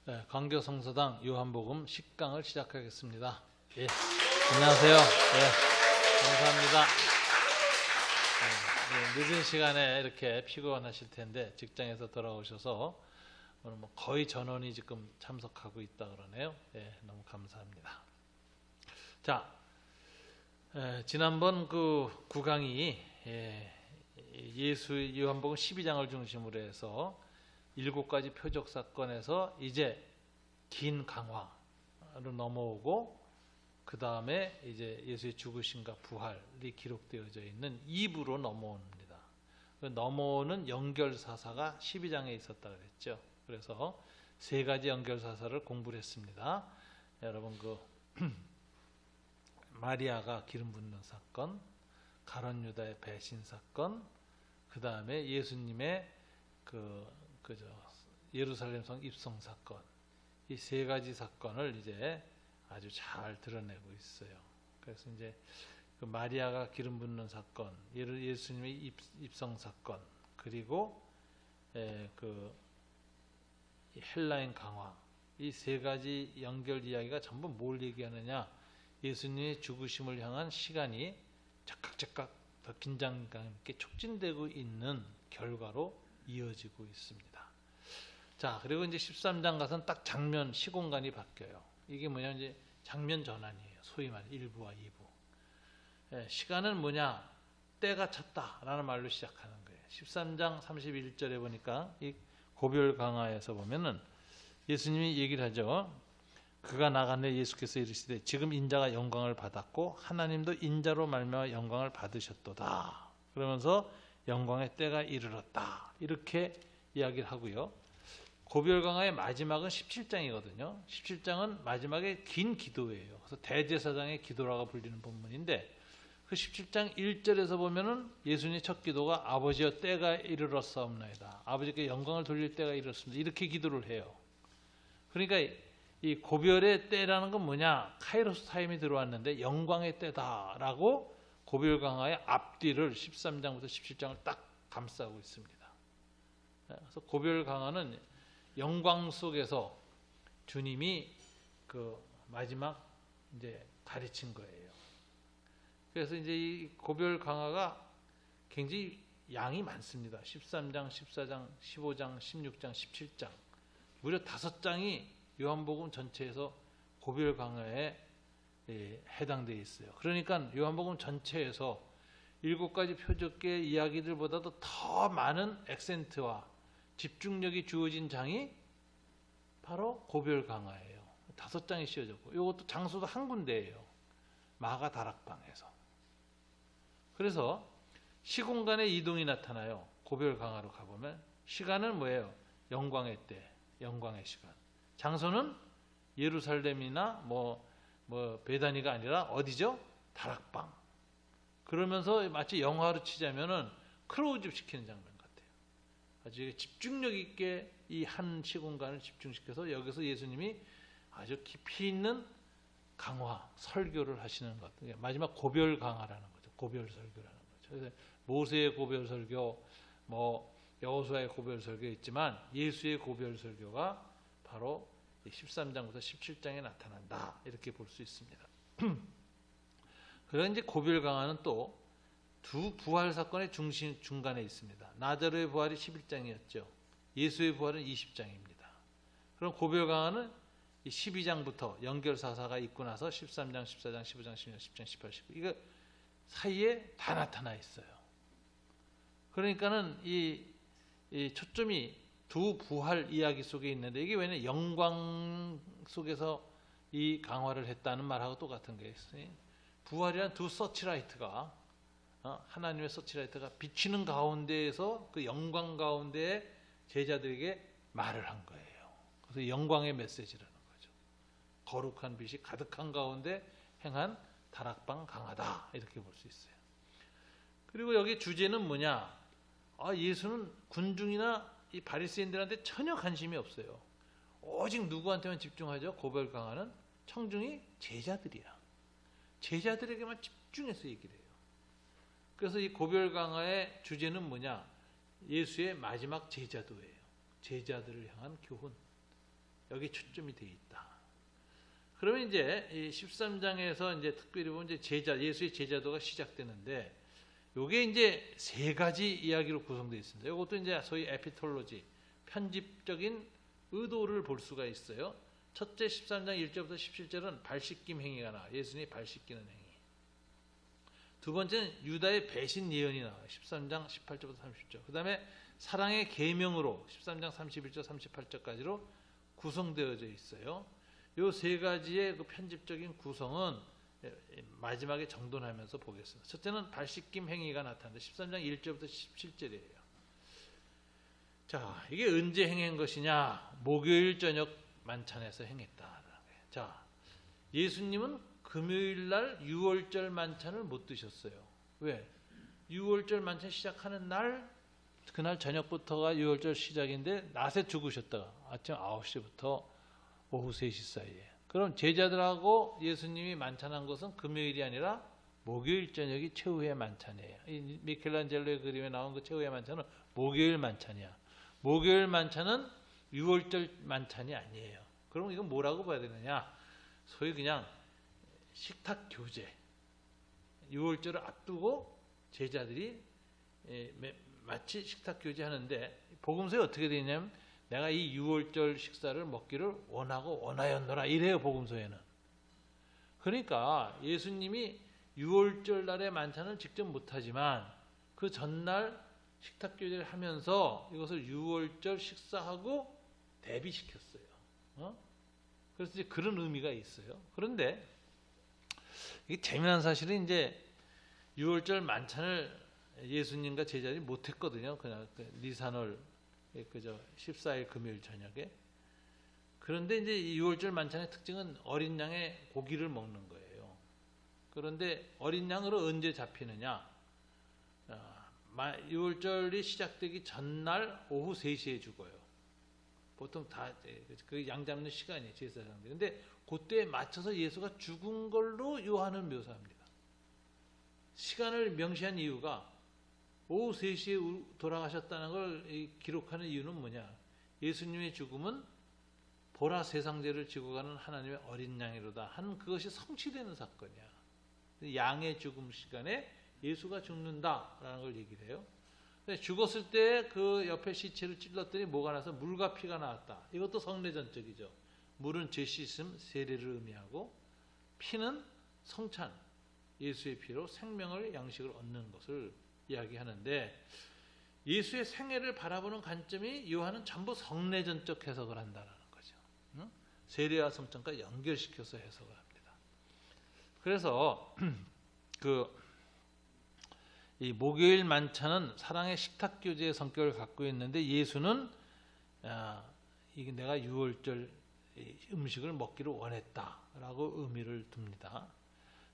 네, 광교성서당 요한복음 10강을 시작하겠습니다. 예, 안녕하세요. 예, 감사합니다. 늦은 시간에 이렇게 피곤하실 텐데 직장에서 돌아오셔서 오늘 거의 전원이 지금 참석하고 있다 그러네요. 예, 너무 감사합니다. 자, 지난번 그 9강이 예수 요한복음 12장을 중심으로 해서 7가지 표적 사건에서 이제 긴 강화로 넘어오고 그 다음에 이제 예수의 죽으심과 부활이 기록되어져 있는 2부로 넘어옵니다. 넘어오는 연결사사가 12장에 있었다 그랬죠. 그래서 3가지 연결사사를 공부를 했습니다. 여러분 마리아가 기름 붓는 사건, 가룟 유다의 배신 사건, 그 다음에 예수님의 예루살렘성 입성 사건, 이 3가지 사건을 이제 아주 잘 드러내고 있어요. 그래서 이제 그 마리아가 기름 붓는 사건, 예수님의 입성 사건, 그리고 그 헬라인 강화, 이 3가지 연결 이야기가 전부 뭘 얘기하느냐? 예수님의 죽으심을 향한 시간이 작각 더 긴장감 있게 촉진되고 있는 결과로 이어지고 있습니다. 자, 그리고 이제 13장 가서는 딱 장면, 시공간이 바뀌어요. 이게 뭐냐, 이제 장면 전환이에요. 소위 말해 1부와 2부. 시간은 뭐냐, 때가 찼다라는 말로 시작하는 거예요. 13장 31절에 보니까 이 고별 강화에서 보면은 예수님이 얘기를 하죠. 그가 나가네 예수께서 이르시되 지금 인자가 영광을 받았고 하나님도 인자로 말미암아 영광을 받으셨도다. 그러면서 영광의 때가 이르렀다. 이렇게 이야기를 하고요. 고별 강화의 마지막은 17장이거든요. 17장은 마지막에 긴 기도예요. 그래서 대제사장의 기도라고 불리는 본문인데 그 17장 1절에서 보면은 예수님의 첫 기도가 아버지여 때가 이르렀사옵나이다. 아버지께 영광을 돌릴 때가 이르렀습니다. 이렇게 기도를 해요. 그러니까 이 고별의 때라는 건 뭐냐? 카이로스 타임이 들어왔는데 영광의 때다라고 고별 강화의 앞뒤를 13장부터 17장을 딱 감싸고 있습니다. 그래서 고별 강화는 영광 속에서 주님이 그 마지막 이제 가르친 거예요. 그래서 이제 이 고별 강화가 굉장히 양이 많습니다. 13장, 14장, 15장, 16장, 17장. 무려 5장이 요한복음 전체에서 고별 강화에 해당되어 있어요. 그러니까 요한복음 전체에서 7가지 표적계 이야기들보다도 더 많은 액센트와 집중력이 주어진 장이 바로 고별 강화예요. 5장이 씌워졌고 이것도 장소도 한 군데예요. 마가 다락방에서. 그래서 시공간의 이동이 나타나요. 고별 강화로 가보면 시간은 뭐예요? 영광의 때, 영광의 시간. 장소는 예루살렘이나 베다니가 아니라 어디죠? 다락방. 그러면서 마치 영화로 치자면은 클로즈업 시키는 장면 같아요. 아주 집중력 있게 이 한 시공간을 집중시켜서 여기서 예수님이 아주 깊이 있는 강화, 설교를 하시는 것. 마지막 고별 강화라는 거죠. 고별 설교라는 거죠. 그래서 모세의 고별 설교, 여호수아의 고별 설교 있지만 예수의 고별 설교가 바로 13장부터 17장에 나타난다. 이렇게 볼 수 있습니다. 그런 이제 고별 강화는 또 두 부활 사건의 중간에 있습니다. 나자로의 부활이 11장이었죠. 예수의 부활은 20장입니다. 그럼 고별 강화는 12장부터 연결사사가 있고 나서 13장, 14장, 15장, 16장, 17장, 18, 19 이거 사이에 다 나타나 있어요. 그러니까는 이 초점이 두 부활 이야기 속에 있는데 이게 왜냐면 영광 속에서 이 강화를 했다는 말하고 똑같은 게 있어요. 부활이란 두 서치라이트가 하나님의 서치라이트가 비치는 가운데에서 그 영광 가운데에 제자들에게 말을 한 거예요. 그래서 영광의 메시지라는 거죠. 거룩한 빛이 가득한 가운데 행한 다락방 강화다 이렇게 볼 수 있어요. 그리고 여기 주제는 뭐냐? 예수는 군중이나 이 바리새인들한테 전혀 관심이 없어요. 오직 누구한테만 집중하죠? 고별 강화는 청중이 제자들이야. 제자들에게만 집중해서 얘기를 해요. 그래서 이 고별 강화의 주제는 뭐냐? 예수의 마지막 제자도예요. 제자들을 향한 교훈. 여기 초점이 돼 있다. 그러면 이제 이 13장에서 이제 특별히 보면 이제 예수의 제자도가 시작되는데, 요게 이제 세 가지 이야기로 구성되어 있습니다. 이것도 이제 소위 에피톨로지, 편집적인 의도를 볼 수가 있어요. 첫째 13장 1절부터 17절은 발 씻김 행위가 나와. 예수님이 발 씻기는 행위. 두 번째는 유다의 배신 예언이 나와요. 13장 18절부터 30절. 그 다음에 사랑의 계명으로 13장 31절 38절까지로 구성되어져 있어요. 이 세 가지의 그 편집적인 구성은 마지막에 정돈하면서 보겠습니다. 첫째는 발 씻김 행위가 나타나는데 13장 1절부터 17절이에요. 자, 이게 언제 행한 것이냐? 목요일 저녁 만찬에서 행했다. 자, 예수님은 금요일 날 유월절 만찬을 못 드셨어요. 왜? 유월절 만찬 시작하는 날, 그날 저녁부터가 유월절 시작인데 낮에 죽으셨다가 아침 9시부터 오후 3시 사이에. 그럼 제자들하고 예수님이 만찬한 것은 금요일이 아니라 목요일 저녁이 최후의 만찬이에요. 이 미켈란젤로의 그림에 나온 그 최후의 만찬은 목요일 만찬이야. 목요일 만찬은 유월절 만찬이 아니에요. 그럼 이건 뭐라고 봐야 되느냐? 소위 그냥 식탁 교제. 유월절을 앞두고 제자들이 마치 식탁 교제하는데, 복음서에 어떻게 되어 있냐면 내가 이 유월절 식사를 먹기를 원하고 원하였노라 이래요, 복음서에는. 그러니까 예수님이 유월절 날의 만찬을 직접 못하지만 그 전날 식탁 교제를 하면서 이것을 유월절 식사하고 대비시켰어요. 그래서 이제 그런 의미가 있어요. 그런데 이게 재미난 사실은 이제 유월절 만찬을 예수님과 제자들이 못했거든요. 그냥 니산월 그저 14일 금요일 저녁에. 그런데 이제 이 유월절 만찬의 특징은 어린 양의 고기를 먹는 거예요. 그런데 어린 양으로 언제 잡히느냐? 유월절이 시작되기 전날 오후 3시에 죽어요. 보통 다 그 양 잡는 시간이에요, 제사장들. 근데 그때에 맞춰서 예수가 죽은 걸로 요한은 묘사합니다. 시간을 명시한 이유가 오후 3시에 돌아가셨다는 걸 기록하는 이유는 뭐냐? 예수님의 죽음은 보라 세상죄를 지고 가는 하나님의 어린 양이로다 한 그것이 성취되는 사건이야. 양의 죽음 시간에 예수가 죽는다라는 걸 얘기를 해요. 죽었을 때 그 옆에 시체를 찔렀더니 뭐가 나서 물과 피가 나왔다. 이것도 성례전적이죠. 물은 죄 씻음, 세례를 의미하고, 피는 성찬, 예수의 피로 생명을 양식을 얻는 것을 이야기하는데, 예수의 생애를 바라보는 관점이 요한은 전부 성례전적 해석을 한다는 거죠. 세례와 성찬과 연결시켜서 해석을 합니다. 그래서 이 목요일 만찬은 사랑의 식탁 교제의 성격을 갖고 있는데, 예수는 이게 내가 유월절 음식을 먹기를 원했다라고 의미를 둡니다.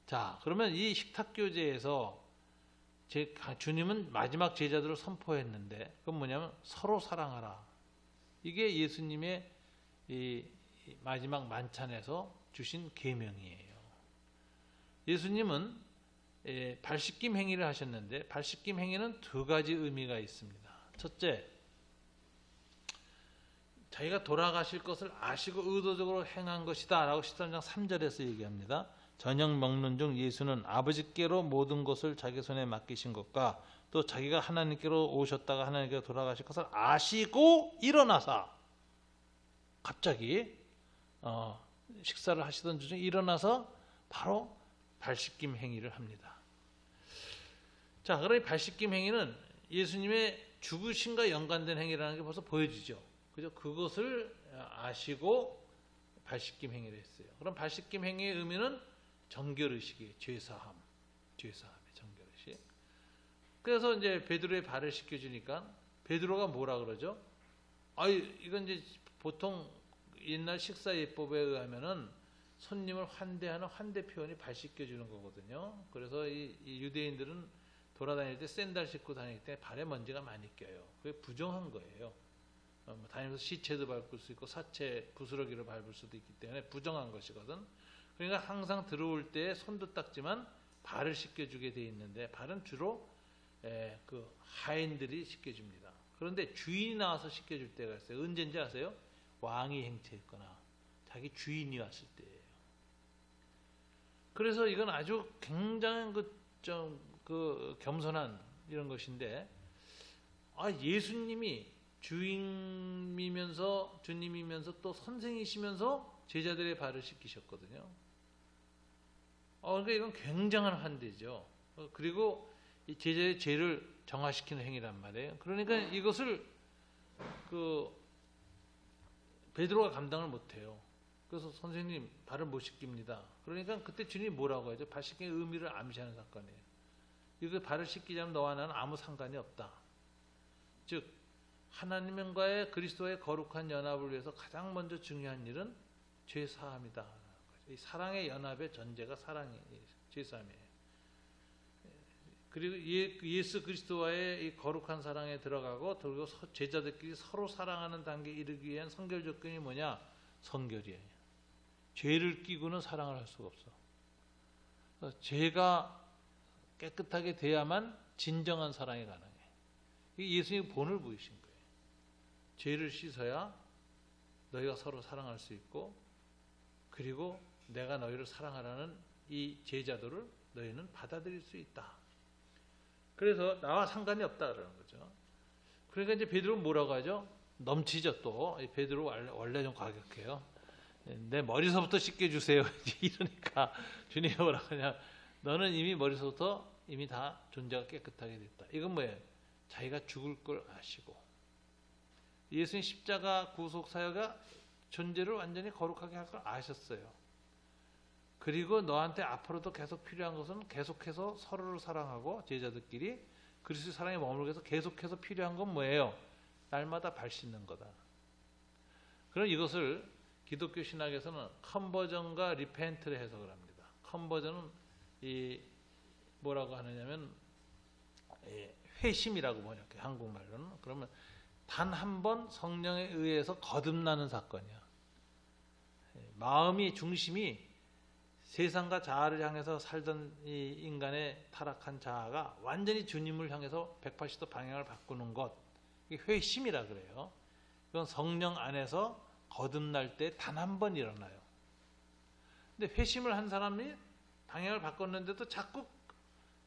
자, 그러면 이 식탁 교제에서 주님은 마지막 제자들을 선포했는데, 그건 뭐냐면 서로 사랑하라. 이게 예수님의 이 마지막 만찬에서 주신 계명이에요. 예수님은 발 씻김 행위를 하셨는데, 발 씻김 행위는 두 가지 의미가 있습니다. 첫째, 자기가 돌아가실 것을 아시고 의도적으로 행한 것이다 라고 13장 3절에서 얘기합니다. 저녁 먹는 중 예수는 아버지께로 모든 것을 자기 손에 맡기신 것과 또 자기가 하나님께로 오셨다가 하나님께로 돌아가실 것을 아시고 일어나서, 갑자기 식사를 하시던 중에 일어나서 바로 발 씻김 행위를 합니다. 자, 그러니 발 씻김 행위는 예수님의 죽으심과 연관된 행위라는 게 벌써 보여지죠. 그죠? 그것을 아시고 발 씻김 행위를 했어요. 그럼 발 씻김 행위의 의미는 정결의식이에요. 죄사함의 정결의식. 그래서 이제 베드로의 발을 씻겨주니까 베드로가 뭐라 그러죠? 이건 이제 보통 옛날 식사 예법에 의하면은 손님을 환대하는 환대 표현이 발 씻겨주는 거거든요. 그래서 이 유대인들은 돌아다닐 때 샌들 신고 다닐 때 발에 먼지가 많이 껴요. 그게 부정한 거예요. 다니면서 시체도 밟을 수 있고 사체 부스러기를 밟을 수도 있기 때문에 부정한 것이거든. 그러니까 항상 들어올 때 손도 닦지만 발을 씻겨주게 돼 있는데, 발은 주로 그 하인들이 씻겨줍니다. 그런데 주인이 나와서 씻겨줄 때가 있어요. 언제인지 아세요? 왕이 행차했거나 자기 주인이 왔을 때예요. 그래서 이건 아주 굉장한 그 겸손한 이런 것인데, 예수님이 주님이면서 또 선생이시면서 제자들의 발을 씻기셨거든요. 그러니까 이건 굉장한 환대죠. 그리고 이 제자의 죄를 정화시키는 행위란 말이에요. 그러니까 이것을 베드로가 감당을 못해요. 그래서 선생님 발을 못 씻깁니다. 그러니까 그때 주님이 뭐라고 하죠? 발 씻기의 의미를 암시하는 사건이에요. 이거 발을 씻기자면 너와 나는 아무 상관이 없다. 즉 하나님과의 그리스도의 거룩한 연합을 위해서 가장 먼저 중요한 일은 죄 사함이다. 이 사랑의 연합의 전제가 사랑이에요. 죄 사함이에요. 그리고 예수 그리스도와의 이 거룩한 사랑에 들어가고, 그리고 제자들끼리 서로 사랑하는 단계에 이르기 위한 선결 조건이 뭐냐? 성결이에요. 죄를 끼고는 사랑을 할 수가 없어. 죄가 깨끗하게 돼야만 진정한 사랑이 가능해. 이게 예수님이 본을 보이신 거예요. 죄를 씻어야 너희가 서로 사랑할 수 있고, 그리고 내가 너희를 사랑하라는 이 제자도를 너희는 받아들일 수 있다. 그래서 나와 상관이 없다 그러는 거죠. 그러니까 이제 베드로는 뭐라고 하죠? 넘치죠 또. 베드로 원래 좀 과격해요. 내 머리서부터 씻겨주세요. 이러니까 주님이 뭐라고 하냐? 너는 이미 머리서부터 이미 다 존재가 깨끗하게 됐다. 이건 뭐예요? 자기가 죽을 걸 아시고, 예수님 십자가 구속 사역가 존재를 완전히 거룩하게 할 걸 아셨어요. 그리고 너한테 앞으로도 계속 필요한 것은 계속해서 서로를 사랑하고, 제자들끼리 그리스도의 사랑에 머물기 위해서 계속해서 필요한 건 뭐예요? 날마다 발 씻는 거다. 그럼 이것을 기독교 신학에서는 컨버전과 리펜트를 해석을 합니다. 컨버전은 이 뭐라고 하느냐면 회심이라고 번역해요. 한국말로는. 그러면 단 한 번 성령에 의해서 거듭나는 사건이야. 마음이 중심이 세상과 자아를 향해서 살던 이 인간의 타락한 자아가 완전히 주님을 향해서 180도 방향을 바꾸는 것, 이게 회심이라 그래요. 이건 성령 안에서 거듭날 때 단 한 번 일어나요. 근데 회심을 한 사람이 방향을 바꿨는데도 자꾸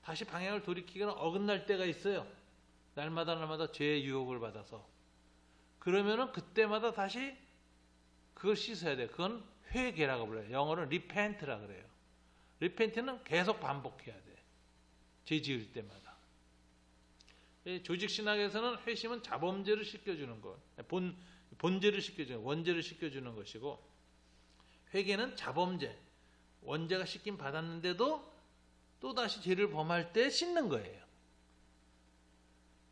다시 방향을 돌이키거나 어긋날 때가 있어요. 날마다 죄의 유혹을 받아서. 그러면은 그때마다 다시 그걸 씻어야 돼요. 그건 회개라고 불러요. 영어로는 repent라 그래요. repent는 계속 반복해야 돼. 죄 지을 때마다. 조직 신학에서는 회심은 자범죄를 씻겨주는 것, 본죄를 씻겨주는, 원죄를 씻겨주는 것이고, 회개는 자범죄, 원죄가 씻김 받았는데도 또 다시 죄를 범할 때 씻는 거예요.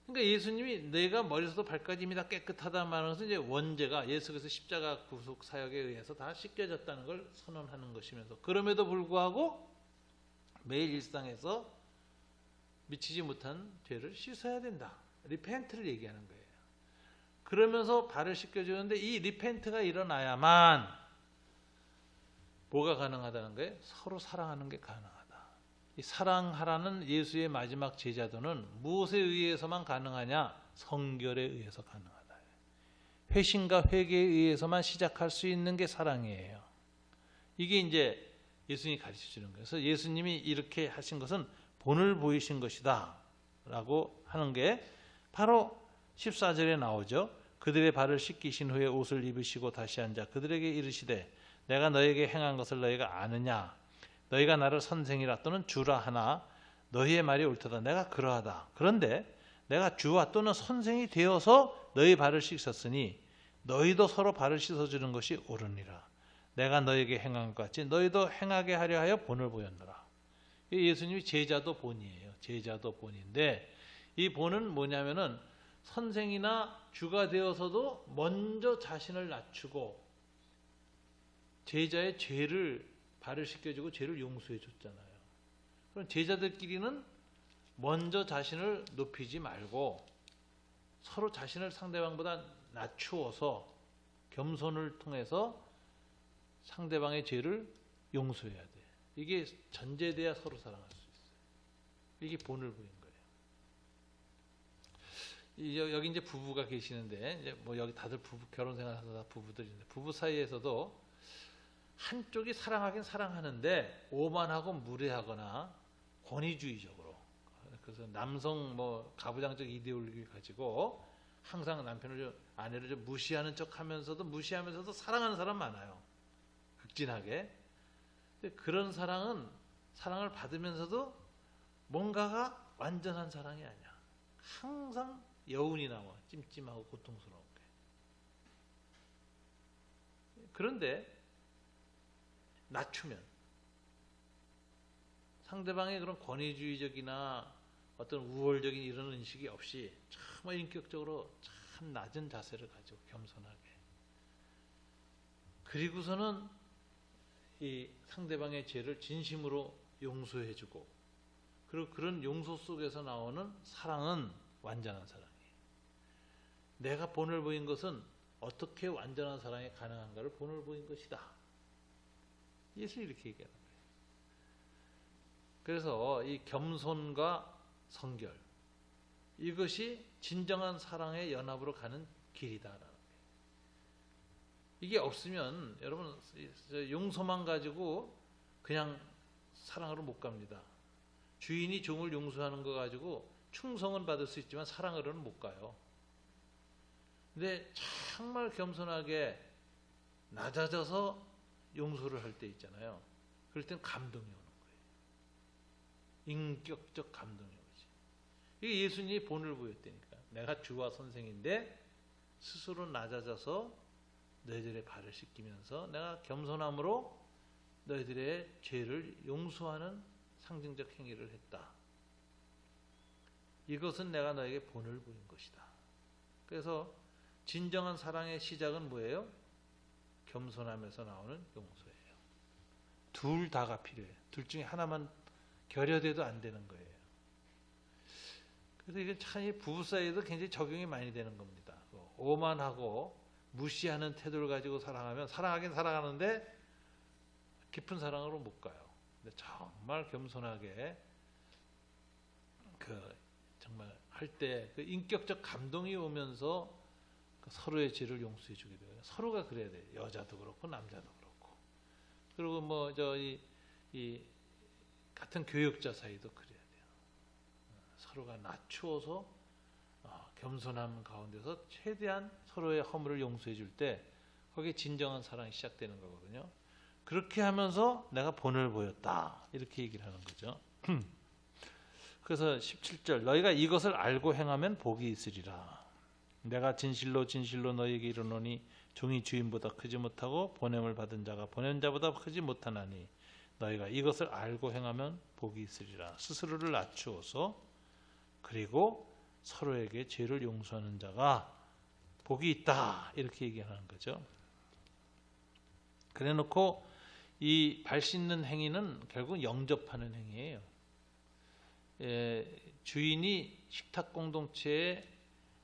그러니까 예수님이 내가 머리부터 발까지 이미 다 깨끗하다 말하는 것은 이제 원죄가 예수 그리스도 십자가 구속 사역에 의해서 다 씻겨졌다는 걸 선언하는 것이면서, 그럼에도 불구하고 매일 일상에서 미치지 못한 죄를 씻어야 된다. 리펜트를 얘기하는 거예요. 그러면서 발을 씻겨주는데 이 리펜트가 일어나야만 뭐가 가능하다는 거예요? 서로 사랑하는 게 가능하다. 이 사랑하라는 예수의 마지막 제자도는 무엇에 의해서만 가능하냐? 성결에 의해서 가능하다. 회심과 회개에 의해서만 시작할 수 있는 게 사랑이에요. 이게 이제 예수님이 가르쳐 주는 거예요. 그래서 예수님이 이렇게 하신 것은 본을 보이신 것이다 라고 하는 게 바로 14절에 나오죠. 그들의 발을 씻기신 후에 옷을 입으시고 다시 앉아 그들에게 이르시되 내가 너에게 행한 것을 너희가 아느냐? 너희가 나를 선생이라 또는 주라 하나 너희의 말이 옳도다. 내가 그러하다. 그런데 내가 주와 또는 선생이 되어서 너희 발을 씻었으니 너희도 서로 발을 씻어주는 것이 옳으니라. 내가 너에게 행한 것 같이 너희도 행하게 하려 하여 본을 보였노라. 예수님이 제자도 본이에요. 제자도 본인데 이 본은 뭐냐면은 선생이나 주가 되어서도 먼저 자신을 낮추고 제자의 죄를 발을 씻겨주고 죄를 용서해 줬잖아요. 그럼 제자들끼리는 먼저 자신을 높이지 말고 서로 자신을 상대방보다 낮추어서 겸손을 통해서 상대방의 죄를 용서해야 돼. 이게 전제돼야 서로 사랑할 수 있어요. 이게 본을 보인 거예요. 여기 이제 부부가 계시는데 이제 뭐 여기 다들 부부 결혼 생활하다 다 부부들인데 부부 사이에서도 한쪽이 사랑하긴 사랑하는데 오만하고 무례하거나 권위주의적으로 그래서 남성 뭐 가부장적 이데올로기를 가지고 항상 남편을 아내를 좀 무시하는 척하면서도 무시하면서도 사랑하는 사람 많아요. 극진하게. 근데 그런 사랑을 받으면서도 뭔가가 완전한 사랑이 아니야. 항상 여운이 나와. 찜찜하고 고통스러운 게. 그런데 낮추면 상대방의 그런 권위주의적이나 어떤 우월적인 이런 인식이 없이 정말 인격적으로 참 낮은 자세를 가지고 겸손하게 그리고서는 이 상대방의 죄를 진심으로 용서해주고 그리고 그런 용서 속에서 나오는 사랑은 완전한 사랑이에요. 내가 본을 보인 것은 어떻게 완전한 사랑이 가능한가를 본을 보인 것이다. 예수는 이렇게 얘기하는 거예요. 그래서 이 겸손과 성결 이것이 진정한 사랑의 연합으로 가는 길이다라는 거예요. 이게 없으면 여러분 용서만 가지고 그냥 사랑으로 못 갑니다. 주인이 종을 용서하는 거 가지고 충성은 받을 수 있지만 사랑으로는 못 가요. 근데 정말 겸손하게 낮아져서 용서를 할 때 있잖아요. 그럴 땐 감동이 오는 거예요. 인격적 감동이 오지. 이게 예수님이 본을 보였다니까. 내가 주와 선생인데 스스로 낮아져서 너희들의 발을 씻기면서 내가 겸손함으로 너희들의 죄를 용서하는 상징적 행위를 했다. 이것은 내가 너에게 본을 보인 것이다. 그래서 진정한 사랑의 시작은 뭐예요? 겸손함에서 나오는 용서예요. 둘 다가 필요해요. 둘 중에 하나만 결여돼도 안 되는 거예요. 그래서 이게 참 부부 사이에도 굉장히 적용이 많이 되는 겁니다. 오만하고 무시하는 태도를 가지고 사랑하면 사랑하긴 사랑하는데 깊은 사랑으로 못 가요. 근데 정말 겸손하게 정말 할 때 그 인격적 감동이 오면서 서로의 죄를 용서해 주게 돼요. 서로가 그래야 돼요. 여자도 그렇고 남자도 그렇고. 그리고 뭐 이 같은 교육자 사이도 그래야 돼요. 서로가 낮추어서 겸손함 가운데서 최대한 서로의 허물을 용서해 줄 때 거기에 진정한 사랑이 시작되는 거거든요. 그렇게 하면서 내가 본을 보였다. 이렇게 얘기를 하는 거죠. 그래서 17절 너희가 이것을 알고 행하면 복이 있으리라. 내가 진실로 진실로 너희에게 이르노니 종이 주인보다 크지 못하고 보냄을 받은 자가 보낸 자보다 크지 못하나니 너희가 이것을 알고 행하면 복이 있으리라. 스스로를 낮추어서 그리고 서로에게 죄를 용서하는 자가 복이 있다. 이렇게 얘기하는 거죠. 그래놓고 이 발 씻는 행위는 결국 영접하는 행위예요. 주인이 식탁 공동체에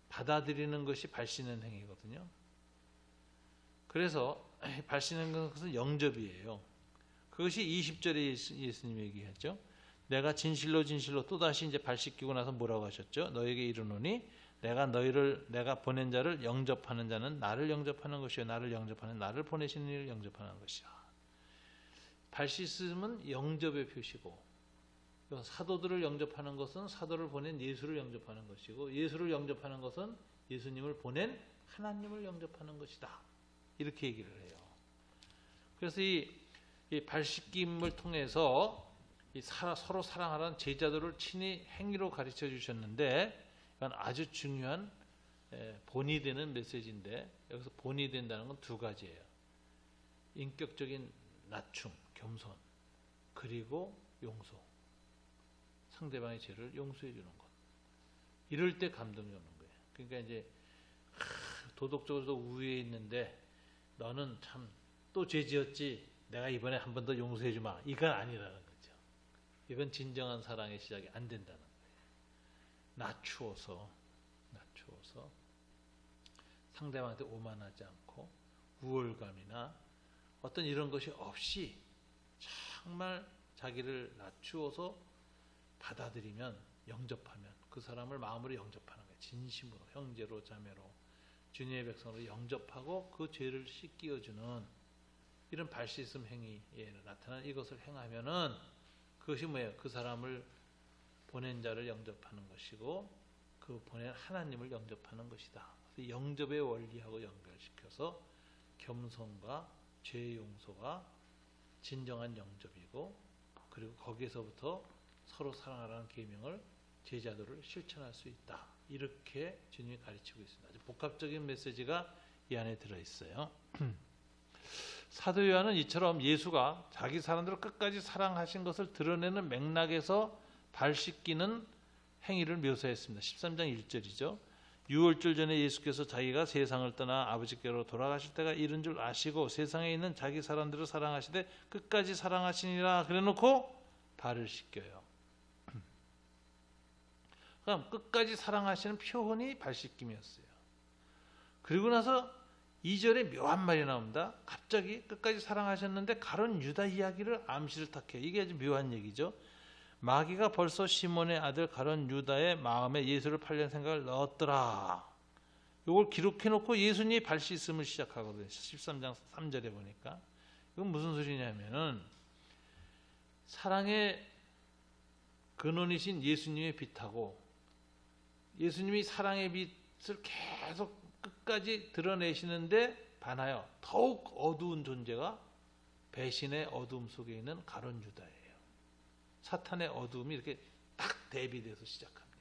받아들이는 것이 발 씻는 행위거든요. 그래서 발 씻는 것은 영접이에요. 그것이 20절에 예수님이 얘기했죠. 내가 진실로 진실로 또다시 이제 발 씻기고 나서 뭐라고 하셨죠? 너에게 이르노니 내가 보낸 자를 영접하는 자는 나를 영접하는 것이요 나를 영접하는 나를 보내시는 이를 영접하는 것이야. 발 씻음은 영접의 표시고 사도들을 영접하는 것은 사도를 보낸 예수를 영접하는 것이고 예수를 영접하는 것은 예수님을 보낸 하나님을 영접하는 것이다. 이렇게 얘기를 해요. 그래서 이 발 씻김을 통해서 서로 사랑하라는 제자들을 친히 행위로 가르쳐 주셨는데 이건 아주 중요한 본이 되는 메시지인데 여기서 본이 된다는 건 두 가지예요. 인격적인 낮춤, 겸손, 그리고 용서. 상대방의 죄를 용서해 주는 것. 이럴 때 감동이 오는 거예요. 그러니까 이제 도덕적으로도 우위에 있는데 너는 참 또 죄 지었지. 내가 이번에 한 번 더 용서해 주마. 이건 아니라는 거죠. 이건 진정한 사랑의 시작이 안 된다는 거예요. 낮추어서 상대방한테 오만하지 않고 우월감이나 어떤 이런 것이 없이 정말 자기를 낮추어서 받아들이면 영접하면 그 사람을 마음으로 영접하는 거예요. 진심으로 형제로 자매로 주님의 백성으로 영접하고 그 죄를 씻기어주는 이런 발씻음 행위에 나타난 이것을 행하면은 그것이 뭐예요? 그 사람을 보낸 자를 영접하는 것이고 그 보낸 하나님을 영접하는 것이다. 그래서 영접의 원리하고 연결시켜서 겸손과 죄 용서가 진정한 영접이고 그리고 거기에서부터 서로 사랑하라는 계명을 제자도를 실천할 수 있다. 이렇게 주님이 가르치고 있습니다. 아주 복합적인 메시지가 이 안에 들어있어요. 사도 요한은 이처럼 예수가 자기 사람들을 끝까지 사랑하신 것을 드러내는 맥락에서 발 씻기는 행위를 묘사했습니다. 13장 1절이죠. 유월절 전에 예수께서 자기가 세상을 떠나 아버지께로 돌아가실 때가 이른 줄 아시고 세상에 있는 자기 사람들을 사랑하시되 끝까지 사랑하시니라 그래놓고 발을 씻겨요. 그럼 끝까지 사랑하시는 표현이 발 씻김이었어요. 그리고 나서 2절에 묘한 말이 나옵니다. 갑자기 끝까지 사랑하셨는데 가룟 유다 이야기를 암시를 탁 해요. 이게 아주 묘한 얘기죠. 마귀가 벌써 시몬의 아들 가룟 유다의 마음에 예수를 팔려는 생각을 넣었더라. 이걸 기록해놓고 예수님이 발 씻음을 시작하거든요. 13장 3절에 보니까. 이건 무슨 소리냐면은 사랑의 근원이신 예수님의 빛하고 예수님이 사랑의 빛을 계속 끝까지 드러내시는데 반하여 더욱 어두운 존재가 배신의 어두움 속에 있는 가룟 유다예요. 사탄의 어두움이 이렇게 딱 대비돼서 시작합니다.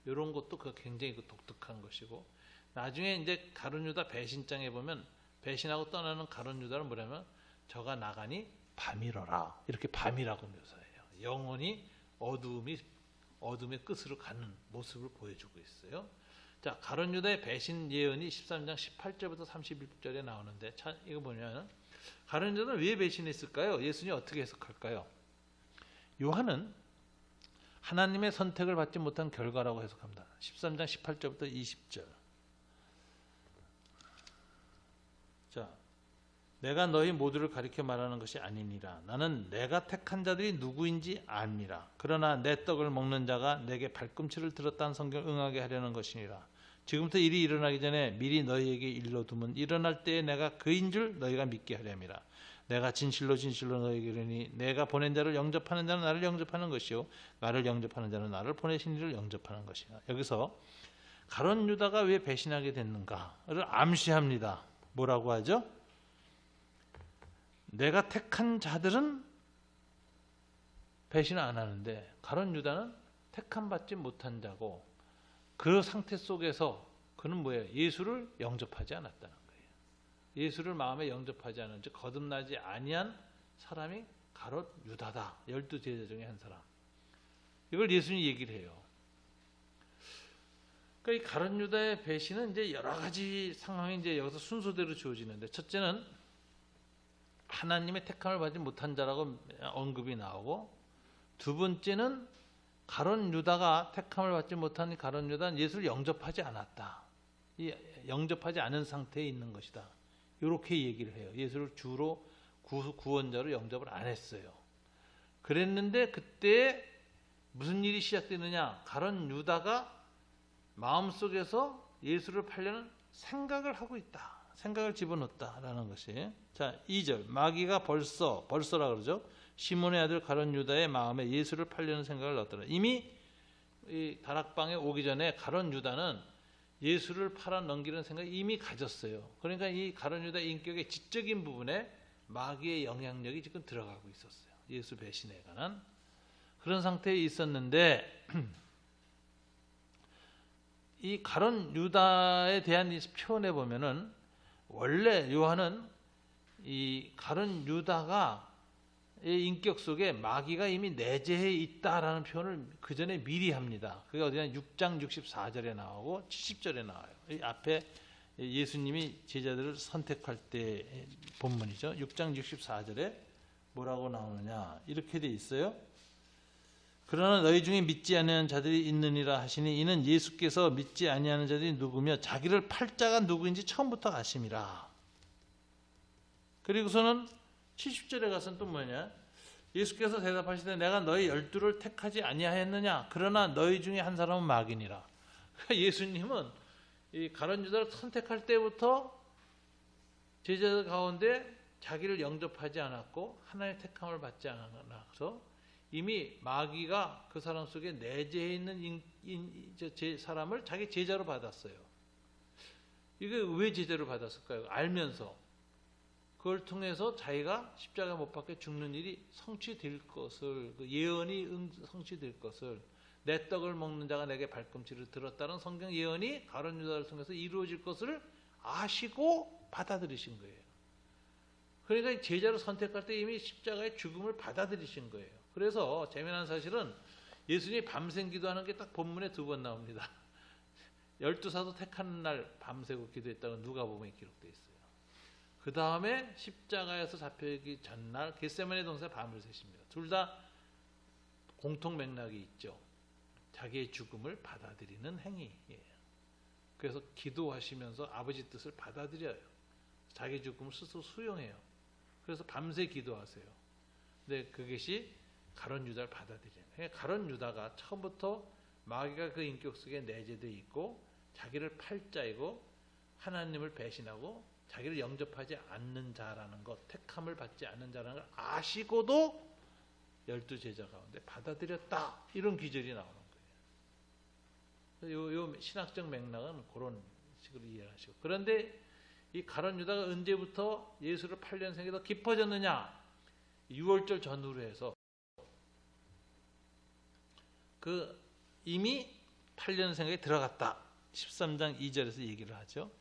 이런 것도 굉장히 독특한 것이고 나중에 이제 가룟 유다 배신장에 보면 배신하고 떠나는 가룟 유다는 뭐냐면 저가 나가니 밤이러라 이렇게 밤이라고 묘사해요. 영원히 어둠의 끝으로 가는 모습을 보여주고 있어요. 자, 가룟 유다의 배신 예언이 13장 18절부터 31절에 나오는데 이거 뭐냐면 가룟 유다는 왜 배신했을까요? 예수님이 어떻게 해석할까요? 요한은 하나님의 선택을 받지 못한 결과라고 해석합니다. 13장 18절부터 20절. 자, 내가 너희 모두를 가리켜 말하는 것이 아니니라. 나는 내가 택한 자들이 누구인지 아니라. 그러나 내 떡을 먹는 자가 내게 발꿈치를 들었다는 성경을 응하게 하려는 것이니라. 지금부터 일이 일어나기 전에 미리 너희에게 일러두면 일어날 때에 내가 그인 줄 너희가 믿게 하렴이라. 내가 진실로 너희에게 이르니 내가 보낸 자를 영접하는 자는 나를 영접하는 것이요 나를 영접하는 자는 나를 보내신 이를 영접하는 것이야. 여기서 가룟 유다가 왜 배신하게 됐는가를 암시합니다. 뭐라고 하죠? 내가 택한 자들은 배신을 안 하는데 가룟 유다는 택함 받지 못한 자고 그 상태 속에서 그는 뭐예요? 예수를 영접하지 않았다는 거예요. 예수를 마음에 영접하지 않은 즉 거듭나지 아니한 사람이 가룟 유다다. 12제자 중에 한 사람. 이걸 예수님이 얘기를 해요. 그러니까 이 가룟 유다의 배신은 이제 여러 가지 상황이 이제 여기서 순서대로 주어지는데 첫째는 하나님의 택함을 받지 못한 자라고 언급이 나오고 두 번째는 가룟 유다가 택함을 받지 못한 가룟 유다는 예수를 영접하지 않았다. 영접하지 않은 상태에 있는 것이다. 이렇게 얘기를 해요. 예수를 주로 구원자로 영접을 안 했어요. 그랬는데 그때 무슨 일이 시작되느냐? 가룟 유다가 마음속에서 예수를 팔려는 생각을 하고 있다. 생각을 집어넣었다라는 것이. 자, 2절. 마귀가 벌써라 그러죠. 시몬의 아들 가룟 유다의 마음에 예수를 팔려는 생각을 넣었더라. 이미 이 다락방에 오기 전에 가룟 유다는 예수를 팔아 넘기는 생각을 이미 가졌어요. 그러니까 이 가룟 유다 인격의 지적인 부분에 마귀의 영향력이 지금 들어가고 있었어요. 예수 배신에 관한 그런 상태에 있었는데 이 가룟 유다에 대한 이 표현에 보면은 원래 요한은 이 가룟 유다가 이 인격 속에 마귀가 이미 내재해 있다라는 표현을 그 전에 미리 합니다. 그게 어디냐 6장 64절에 나오고 70절에 나와요. 이 앞에 예수님이 제자들을 선택할 때 본문이죠. 6장 64절에 뭐라고 나오느냐 이렇게 돼 있어요. 그러나 너희 중에 믿지 아니하는 자들이 있느니라 하시니 이는 예수께서 믿지 아니하는 자들이 누구며 자기를 팔 자가 누구인지 처음부터 아심이라. 그리고서는 70절에 가서는 또 뭐냐? 예수께서 대답하시되 내가 너희 12를 택하지 아니하였느냐? 그러나 너희 중에 한 사람은 마귀니라. 그러니까 예수님은 이 가룟 유다를 선택할 때부터 제자들 가운데 자기를 영접하지 않았고 하나님의 택함을 받지 않아서 이미 마귀가 그 사람 속에 내재해 있는 사람을 자기 제자로 받았어요. 이게 왜 제자로 받았을까요? 알면서 그걸 통해서 자기가 십자가 못 박혀 죽는 일이 성취될 것을, 그 예언이 성취될 것을, 내 떡을 먹는 자가 내게 발꿈치를 들었다는 성경 예언이 가룟 유다를 통해서 이루어질 것을 아시고 받아들이신 거예요. 그러니까 제자로 선택할 때 이미 십자가의 죽음을 받아들이신 거예요. 그래서 재미난 사실은 예수님이 밤샘 기도하는 게 딱 본문에 2번 나옵니다. 12사도 택하는 날 밤새고 기도했다고 누가복음에 기록되어 있어요. 그 다음에 십자가에서 잡혀있기 전날 겟세마네 동산에 밤을 새십니다. 둘 다 공통 맥락이 있죠. 자기의 죽음을 받아들이는 행위예요. 그래서 기도하시면서 아버지 뜻을 받아들여요. 자기 죽음을 스스로 수용해요. 그래서 밤새 기도하세요. 근데 그것이 가룟 유다를 받아들이는 거예요. 가룟 유다가 처음부터 마귀가 그 인격 속에 내재되어 있고 자기를 팔자이고 하나님을 배신하고 자기를 영접하지 않는 자라는 것, 택함을 받지 않는 자라는 걸 아시고도 12제자 가운데 받아들였다. 이런 기절이 나오는 거예요. 요 신학적 맥락은 그런 식으로 이해하시고. 그런데 이 가룟 유다가 언제부터 예수를 8년 더 깊어졌느냐? 6월절 전후로 해서 그 이미 8년생에 들어갔다. 13장 2절에서 얘기를 하죠.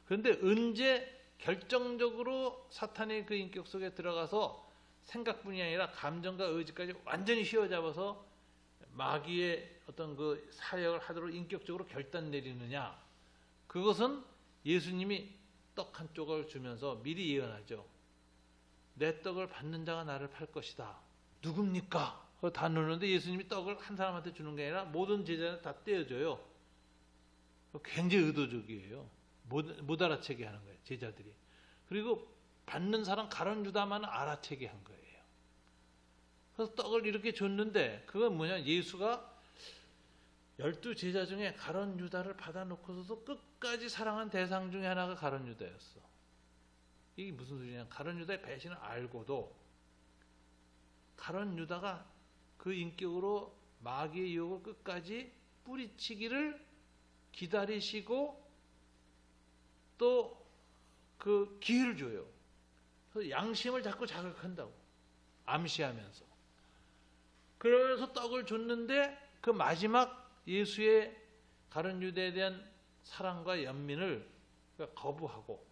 그런데 언제 결정적으로 사탄이 그 인격 속에 들어가서 생각뿐이 아니라 감정과 의지까지 완전히 휘어잡아서 마귀의 어떤 그 사역을 하도록 인격적으로 결단 내리느냐? 그것은 예수님이 떡 한 조각을 주면서 미리 예언하죠. 내 떡을 받는 자가 나를 팔 것이다. 누굽니까? 그거 다 누르는데 예수님이 떡을 한 사람한테 주는 게 아니라 모든 제자는 다 떼어줘요. 굉장히 의도적이에요. 못 알아채게 하는 거예요. 제자들이. 그리고 받는 사람 가룟 유다만 알아채게 한 거예요. 그래서 떡을 이렇게 줬는데 그건 뭐냐? 예수가 12제자 중에 가룟 유다를 받아놓고서도 끝까지 사랑한 대상 중에 하나가 가룟 유다였어. 이게 무슨 소리냐? 가룟 유다의 배신을 알고도 가룟 유다가 그 인격으로 마귀의 유혹을 끝까지 뿌리치기를 기다리시고 또 그 기회를 줘요. 그래서 양심을 자꾸 자극한다고. 암시하면서. 그러면서 떡을 줬는데 그 마지막 예수의 가룟 유다에 대한 사랑과 연민을 거부하고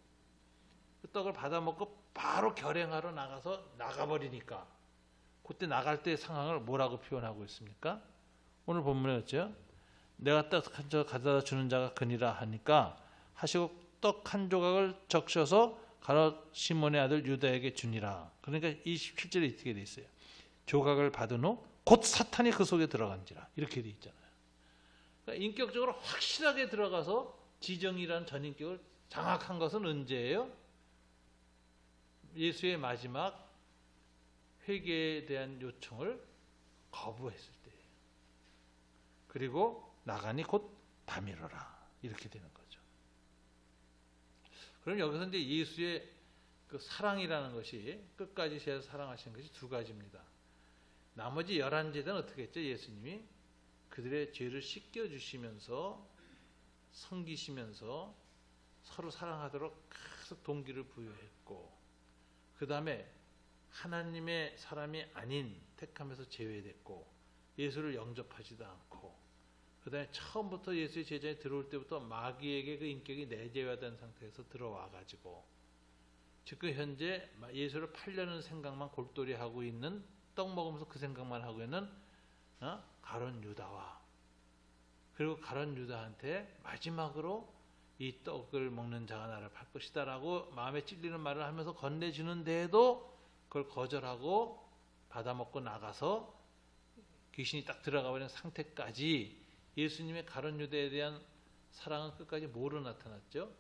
그 떡을 받아먹고 바로 결행하러 나가서 나가버리니까 그때 나갈 때 상황을 뭐라고 표현하고 있습니까? 오늘 본문에 어째요? 내가 떡 한 조각 가져다 주는 자가 그니라 하니까 하시고 떡 한 조각을 적셔서 가룟 시몬의 아들 유다에게 주니라. 그러니까 27절에 이렇게 돼 있어요. 조각을 받은 후 곧 사탄이 그 속에 들어간지라. 이렇게 돼 있잖아요. 그러니까 인격적으로 확실하게 들어가서 지정이라는 전인격을 장악한 것은 언제예요? 예수의 마지막 회개에 대한 요청을 거부했을 때예요. 그리고 나가니 곧 밤이로라. 이렇게 되는 거죠. 그럼 여기서 이제 예수의 그 사랑이라는 것이 끝까지 제가 사랑하시는 것이 2가지입니다. 나머지 11제자는 어떻게 했죠? 예수님이 그들의 죄를 씻겨주시면서 섬기시면서 서로 사랑하도록 계속 동기를 부여했고 그 다음에 하나님의 사람이 아닌 택함에서 제외됐고 예수를 영접하지도 않고 그 다음에 처음부터 예수의 제자에 들어올 때부터 마귀에게 그 인격이 내재화된 상태에서 들어와가지고 지금 현재 예수를 팔려는 생각만 골똘히 하고 있는 떡 먹으면서 그 생각만 하고 있는 가룟 유다와 그리고 가룟 유다한테 마지막으로 이 떡을 먹는 자가 나를 팔 것이다 라고 마음에 찔리는 말을 하면서 건네주는데도 그걸 거절하고 받아먹고 나가서 귀신이 딱 들어가 버린 상태까지 예수님의 가룟 유다에 대한 사랑은 끝까지 뭐로 나타났죠?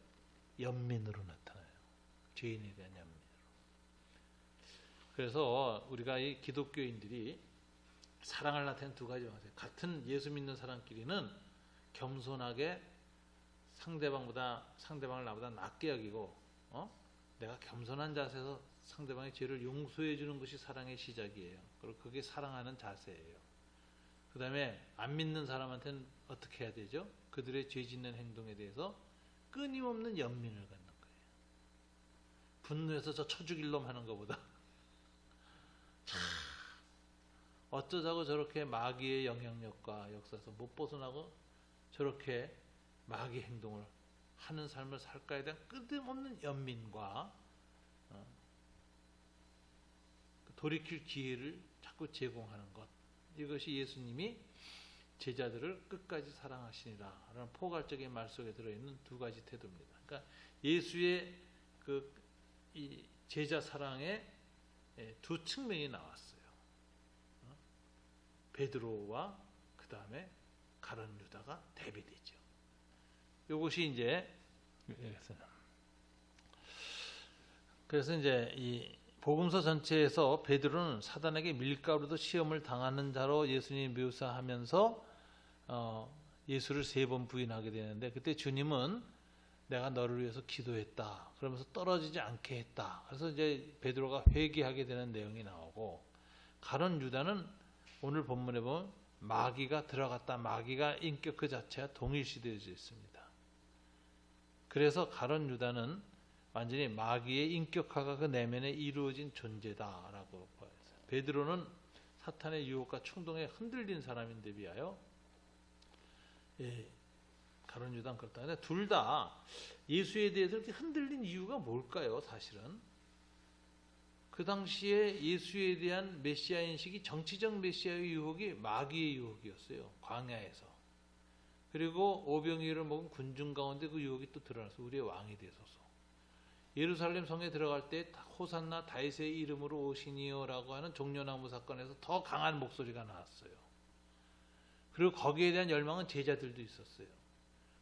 연민으로 나타나요. 죄인에 대한 연민으로. 그래서 우리가 이 기독교인들이 사랑을 나타내는 2가지 방식. 같은 예수 믿는 사람끼리는 겸손하게 상대방을 나보다 낮게 여기고 내가 겸손한 자세에서 상대방의 죄를 용서해 주는 것이 사랑의 시작이에요. 그리고 그게 사랑하는 자세예요. 그 다음에 안 믿는 사람한테는 어떻게 해야 되죠? 그들의 죄 짓는 행동에 대해서 끊임없는 연민을 갖는 거예요. 분노해서 저 쳐 죽일 놈 하는 것보다 어쩌자고 저렇게 마귀의 영향력과 역사에서 못 벗어나고 저렇게 마귀 행동을 하는 삶을 살까에 대한 끊임없는 연민과 돌이킬 기회를 자꾸 제공하는 것, 이것이 예수님이 제자들을 끝까지 사랑하시니라 라는 포괄적인 말 속에 들어있는 두 가지 태도입니다. 그러니까 예수의 이 제자 사랑의 두 측면이 나왔어요. 베드로와 그 다음에 가룟 유다가 대비되죠. 이것이 이제 그래서 이제 이 복음서 전체에서 베드로는 사단에게 밀가루도 시험을 당하는 자로 예수님 묘사하면서 예수를 3번 부인하게 되는데, 그때 주님은 내가 너를 위해서 기도했다 그러면서 떨어지지 않게 했다. 그래서 이제 베드로가 회개하게 되는 내용이 나오고, 가룟 유다는 오늘 본문에 보면 마귀가 들어갔다, 마귀가 인격 그 자체가 동일시되어져 있습니다. 그래서 가룟 유다는 완전히 마귀의 인격화가 그 내면에 이루어진 존재다라고 봐요. 베드로는 사탄의 유혹과 충동에 흔들린 사람인데 비하여 가룟 유다는 그렇다. 둘 다 예수에 대해서 이렇게 흔들린 이유가 뭘까요? 사실은 그 당시에 예수에 대한 메시아 인식이 정치적 메시아의 유혹이 마귀의 유혹이었어요. 광야에서. 그리고 오병이어를 먹은 군중 가운데 그 유혹이 또 드러나서 우리의 왕이 되소서. 예루살렘 성에 들어갈 때 호산나 다윗의 이름으로 오시니요라고 하는 종려나무 사건에서 더 강한 목소리가 나왔어요. 그리고 거기에 대한 열망은 제자들도 있었어요.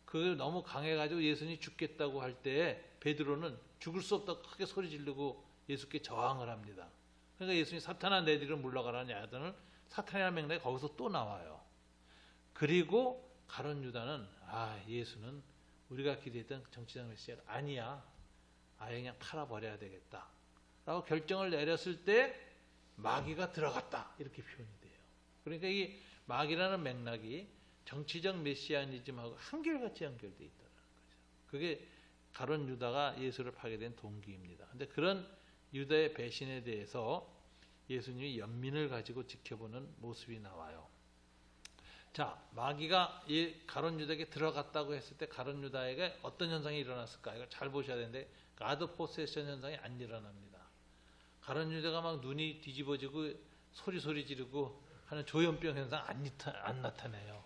그게 너무 강해가지고 예수님이 죽겠다고 할 때 베드로는 죽을 수 없다고 크게 소리 지르고 예수께 저항을 합니다. 그러니까 예수님이 사탄아 내 뒤로 물러가라는 야단을 사탄이라는 맥락이 거기서 또 나와요. 그리고 가룟 유다는 예수는 우리가 기대했던 정치적 메시아가 아니야. 아예 그냥 팔아버려야 되겠다 라고 결정을 내렸을 때 마귀가 들어갔다 이렇게 표현이 돼요. 그러니까 이 마귀라는 맥락이 정치적 메시아니즘하고 한결같이 연결되어 있다는 거죠. 그게 가룟 유다가 예수를 파괴된 동기입니다. 그런데 그런 유다의 배신에 대해서 예수님이 연민을 가지고 지켜보는 모습이 나와요. 자, 마귀가 가룟 유다에게 들어갔다고 했을 때 가룟 유다에게 어떤 현상이 일어났을까? 이걸 잘 보셔야 되는데 가드 포세션 현상이 안 일어납니다. 가룟 유다가 막 눈이 뒤집어지고 소리 지르고 하는 조현병 현상 안 나타내요.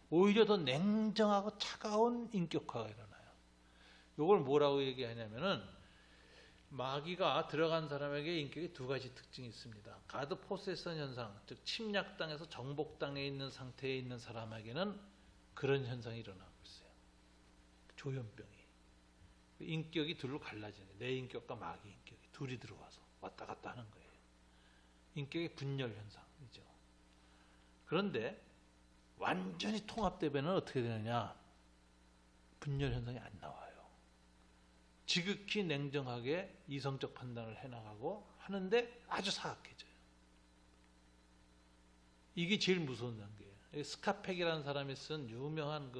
오히려 더 냉정하고 차가운 인격화가 일어나요. 이걸 뭐라고 얘기하냐면은 마귀가 들어간 사람에게 인격에 두 가지 특징이 있습니다. 가드 포세션 현상, 즉 침략당에서 정복당해 있는 상태에 있는 사람에게는 그런 현상이 일어나고 있어요. 조현병이. 인격이 둘로 갈라지는 거예요. 내 인격과 마귀 인격이 둘이 들어와서 왔다 갔다 하는 거예요. 인격의 분열 현상이죠. 그런데 완전히 통합되면은 어떻게 되느냐? 분열 현상이 안 나와요. 지극히 냉정하게 이성적 판단을 해나가고 하는데 아주 사악해져요. 이게 제일 무서운 단계예요. 스카펙이라는 사람이 쓴 유명한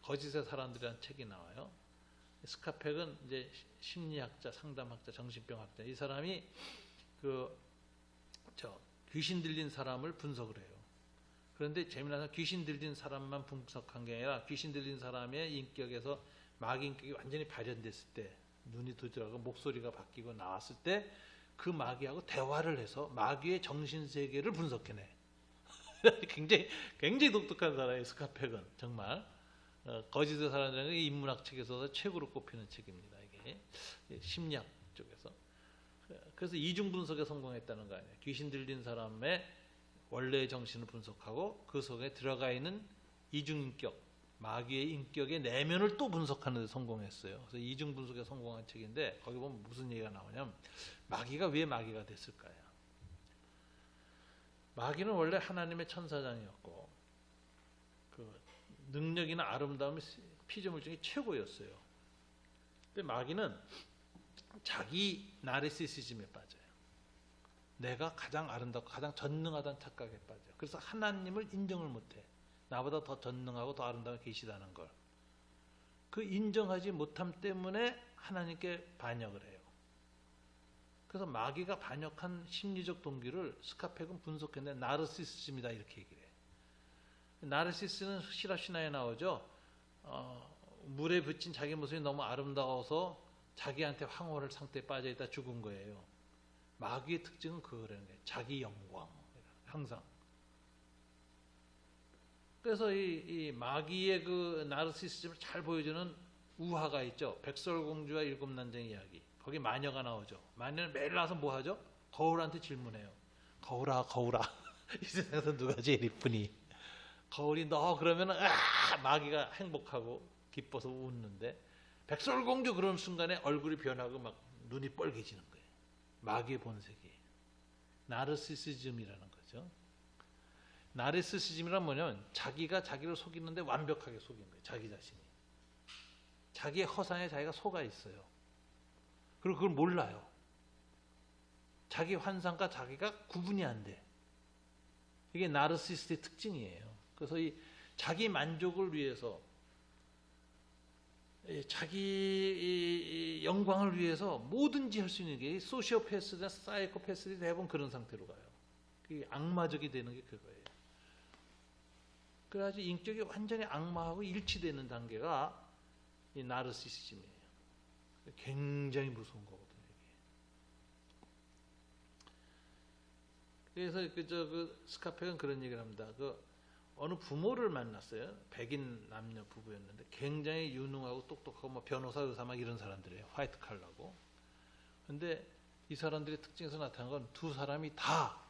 거짓의 사람들이라는 책이 나와요. 스카펙은 이제 심리학자, 상담학자, 정신병학자. 이 사람이 귀신 들린 사람을 분석을 해요. 그런데 재미나서 귀신 들린 사람만 분석한 게 아니라 귀신 들린 사람의 인격에서 마귀 인격이 완전히 발현됐을 때, 눈이 두드러가고 목소리가 바뀌고 나왔을 때 그 마귀하고 대화를 해서 마귀의 정신세계를 분석해내. 굉장히 독특한 사람이에요. 스카펙은 정말 거짓의 사람들은 인문학 책에서 최고로 꼽히는 책입니다. 이게 심리학 쪽에서. 그래서 이중 분석에 성공했다는 거 아니에요. 귀신 들린 사람의 원래의 정신을 분석하고 그 속에 들어가 있는 이중인격, 마귀의 인격의 내면을 또 분석하는 데 성공했어요. 그래서 이중 분석에 성공한 책인데 거기 보면 무슨 얘기가 나오냐면 마귀가 왜 마귀가 됐을까요? 마귀는 원래 하나님의 천사장이었고 능력이나 아름다움이 피조물 중에 최고였어요. 근데 마귀는 자기 나르시시즘에 빠져요. 내가 가장 아름답고 가장 전능하다는 착각에 빠져요. 그래서 하나님을 인정을 못해. 나보다 더 전능하고 더 아름다운 계시다는 걸. 그 인정하지 못함 때문에 하나님께 반역을 해요. 그래서 마귀가 반역한 심리적 동기를 스카펙은 분석했는데 나르시시즘이다 이렇게 얘기를 해요. 나르시스는 시라 신화에 나오죠. 물에 비친 자기 모습이 너무 아름다워서 자기한테 황홀할 상태에 빠져있다 죽은 거예요. 마귀의 특징은 그거라는 거예요. 자기 영광. 항상. 그래서 이 마귀의 그 나르시시즘을 잘 보여주는 우화가 있죠. 백설공주와 일곱 난쟁이 이야기. 거기 마녀가 나오죠. 마녀는 매일 나와서 뭐 하죠? 거울한테 질문해요. 거울아, 거울아. 이 세상에서 누가 제일 이쁘니? 거울이 너 그러면 마귀가 행복하고 기뻐서 웃는데 백설공주 그런 순간에 얼굴이 변하고 막 눈이 뻘개지는 거예요. 마귀의 본색이. 나르시시즘이라는 거죠. 나르시시즘이란 뭐냐면 자기가 자기를 속이는데 완벽하게 속인 거예요. 자기 자신이. 자기의 허상에 자기가 속아 있어요. 그리고 그걸 몰라요. 자기 환상과 자기가 구분이 안 돼. 이게 나르시스트의 특징이에요. 그래서 이 자기 만족을 위해서 자기 영광을 위해서 뭐든지 할 수 있는 게 소시오패스나 사이코패스들이 대부분 그런 상태로 가요. 그게 악마적이 되는 게 그거예요. 그래가지고 인격이 완전히 악마하고 일치되는 단계가 이 나르시시즘이에요. 굉장히 무서운 거거든요. 그래서 그 스카펙은 그런 얘기를 합니다. 어느 부모를 만났어요. 백인 남녀 부부였는데 굉장히 유능하고 똑똑하고 뭐 변호사, 의사 막 이런 사람들이에요. 화이트 칼라고. 근데 이 사람들의 특징에서 나타난 건 두 사람이 다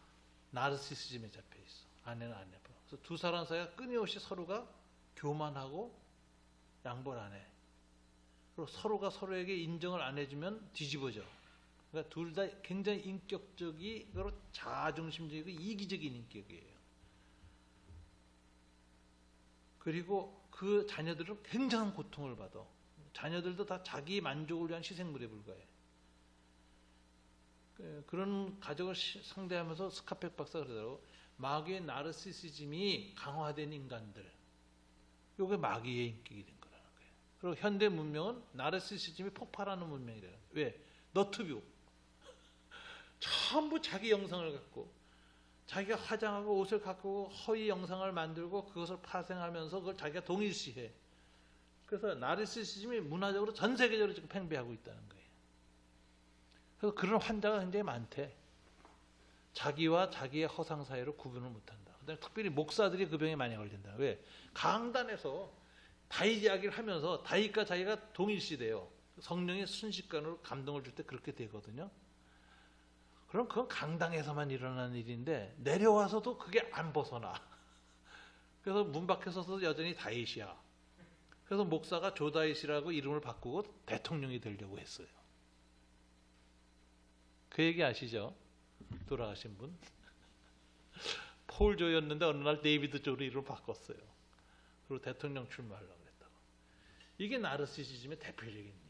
나르시시즘에 잡혀 있어. 아내는 아내. 그래서 두 사람 사이가 끊임없이 서로가 교만하고 양보를 안 해. 그리고 서로가 서로에게 인정을 안 해주면 뒤집어져. 그러니까 둘 다 굉장히 인격적이고 자아중심적이고 이기적인 인격이에요. 그리고 그 자녀들은 굉장한 고통을 받아. 자녀들도 다 자기 만족을 위한 희생물에 불과해. 그런 가족을 상대하면서 스카펙 박사가 그러더라고. 마귀의 나르시시즘이 강화된 인간들. 이게 마귀의 인격이 된 거라는 거예요. 그리고 현대 문명은 나르시시즘이 폭발하는 문명이래요. 왜? 너튜브. 전부 자기 영상을 갖고 자기가 화장하고 옷을 갖고 허위 영상을 만들고 그것을 파생하면서 그걸 자기가 동일시해. 그래서 나르시시즘이 문화적으로 전 세계적으로 지금 팽배하고 있다는 거예요. 그래서 그런 환자가 굉장히 많대. 자기와 자기의 허상 사이로 구분을 못한다. 그다음에 특별히 목사들이 그 병에 많이 걸린다. 왜? 강단에서 다윗 이야기를 하면서 다윗과 자기가 동일시돼요. 성령의 순식간으로 감동을 줄 때 그렇게 되거든요. 그럼 그건 강당에서만 일어나는 일인데 내려와서도 그게 안 벗어나. 그래서 문 밖에 서서 여전히 다윗이야. 그래서 목사가 조다윗이라고 이름을 바꾸고 대통령이 되려고 했어요. 그 얘기 아시죠? 돌아가신 분. 폴 조였는데 어느 날 데이비드 조로 이름을 바꿨어요. 그리고 대통령 출마하려고 했다고. 이게 나르시시즘의 대표적인 일이에요.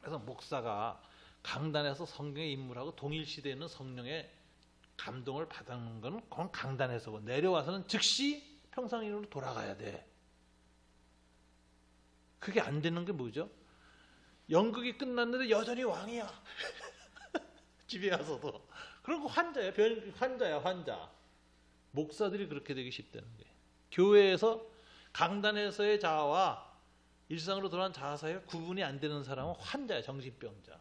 그래서 목사가 강단에서 성경의 인물하고 동일시되는 성령의 감동을 받는 건 그건 강단에서고 내려와서는 즉시 평상인으로 돌아가야 돼. 그게 안 되는 게 뭐죠? 연극이 끝났는데 여전히 왕이야. 집에 가서도. 그런 거 환자야. 환자야, 환자. 목사들이 그렇게 되기 쉽다는 거예요. 교회에서 강단에서의 자아와 일상으로 돌아간 자아 사이가 구분이 안 되는 사람은 환자야, 정신병자.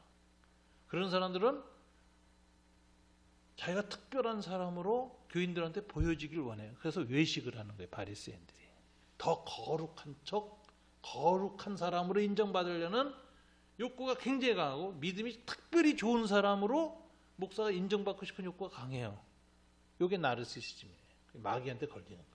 그런 사람들은 자기가 특별한 사람으로 교인들한테 보여지길 원해요. 그래서 외식을 하는 거예요. 바리새인들이. 더 거룩한 척, 거룩한 사람으로 인정받으려는 욕구가 굉장히 강하고 믿음이 특별히 좋은 사람으로 목사가 인정받고 싶은 욕구가 강해요. 이게 나르시시즘이에요. 마귀한테 걸리는 거예요.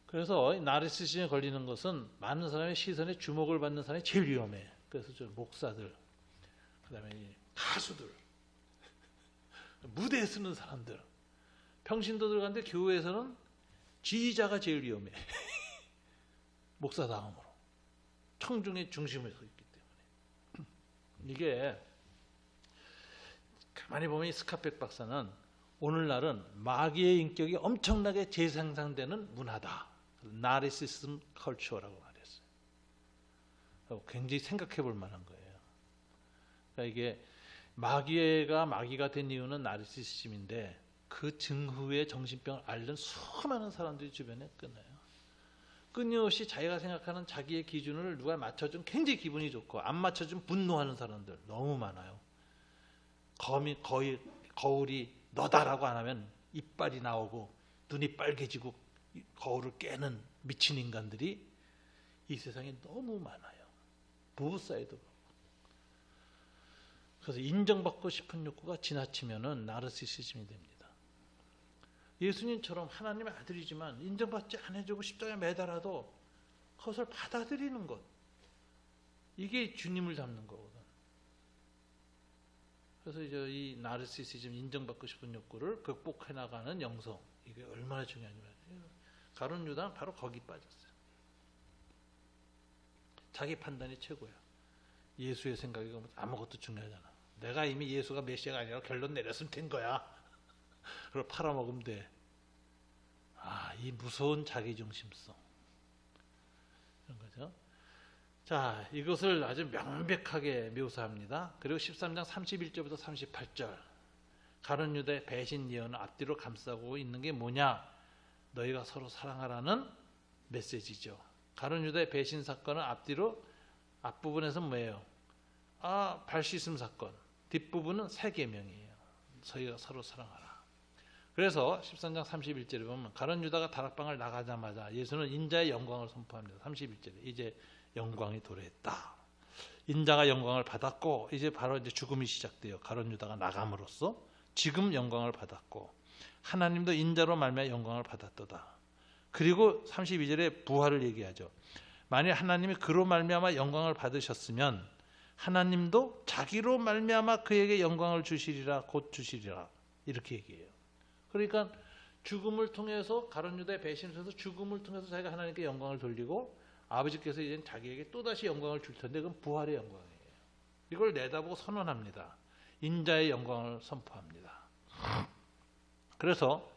그래서 나르시시즘에 걸리는 것은 많은 사람의 시선에 주목을 받는 사람이 제일 위험해. 그래서 저 목사들, 그다음에 가수들, 무대에 쓰는 사람들, 평신도들 가운데 교회에서는 지휘자가 제일 위험해. 목사 다음으로. 청중의 중심에 서 있기 때문에. 이게 가만히 보면 이 스카펙 박사는 오늘날은 마귀의 인격이 엄청나게 재생산되는 문화다. 나르시시즘 컬처라고 말했어요. 굉장히 생각해 볼 만한 거예요. 그러니까 이게 마귀가 된 이유는 나르시시즘인데 그 증후의 정신병을 앓는 수많은 사람들이 주변에 끊어요. 끊임없이 자기가 생각하는 자기의 기준을 누가 맞춰주면 굉장히 기분이 좋고 안 맞춰주면 분노하는 사람들 너무 많아요. 거울이 너다라고 안 하면 이빨이 나오고 눈이 빨개지고 거울을 깨는 미친 인간들이 이 세상에 너무 많아요. 부부 사이도 그렇고. 그래서 인정받고 싶은 욕구가 지나치면은 나르시시즘이 됩니다. 예수님처럼 하나님의 아들이지만 인정받지 않아주고 십자가에 매달아도 그것을 받아들이는 것, 이게 주님을 닮는 거거든. 그래서 이제 이 나르시시즘, 인정받고 싶은 욕구를 극복해 나가는 영성, 이게 얼마나 중요한지 말이에요. 가룟 유다는 바로 거기 빠졌어요. 자기 판단이 최고야. 예수의 생각이 아무것도 중요하지 않아. 내가 이미 예수가 메시아가 아니라 결론 내렸으면 된 거야. 그걸 팔아먹으면 돼. 이 무서운 자기중심성. 이런 거죠. 자, 이것을 아주 명백하게 묘사합니다. 그리고 13장 31절부터 38절. 가룟 유다의 배신 예언을 앞뒤로 감싸고 있는 게 뭐냐? 너희가 서로 사랑하라는 메시지죠. 가룟 유다의 배신 사건은 앞부분에서 뭐예요? 발 씻음 사건. 뒷부분은 새 계명이에요. 저희가 서로 사랑하라. 그래서 13장 31절에 보면 가룟 유다가 다락방을 나가자마자 예수는 인자의 영광을 선포합니다. 31절에 이제 영광이 도래했다. 인자가 영광을 받았고 이제 바로 이제 죽음이 시작돼요. 가룟 유다가 나감으로써 지금 영광을 받았고 하나님도 인자로 말미암아 영광을 받았도다. 그리고 32절에 부활을 얘기하죠. 만일 하나님이 그로 말미암아 영광을 받으셨으면 하나님도 자기로 말미암아 그에게 영광을 주시리라 곧 주시리라 이렇게 얘기해요. 그러니까 죽음을 통해서 가룟 유다의 배신을 통해서 죽음을 통해서 자기가 하나님께 영광을 돌리고 아버지께서 이제 자기에게 또다시 영광을 줄 텐데 그건 부활의 영광이에요. 이걸 내다보고 선언합니다. 인자의 영광을 선포합니다. 그래서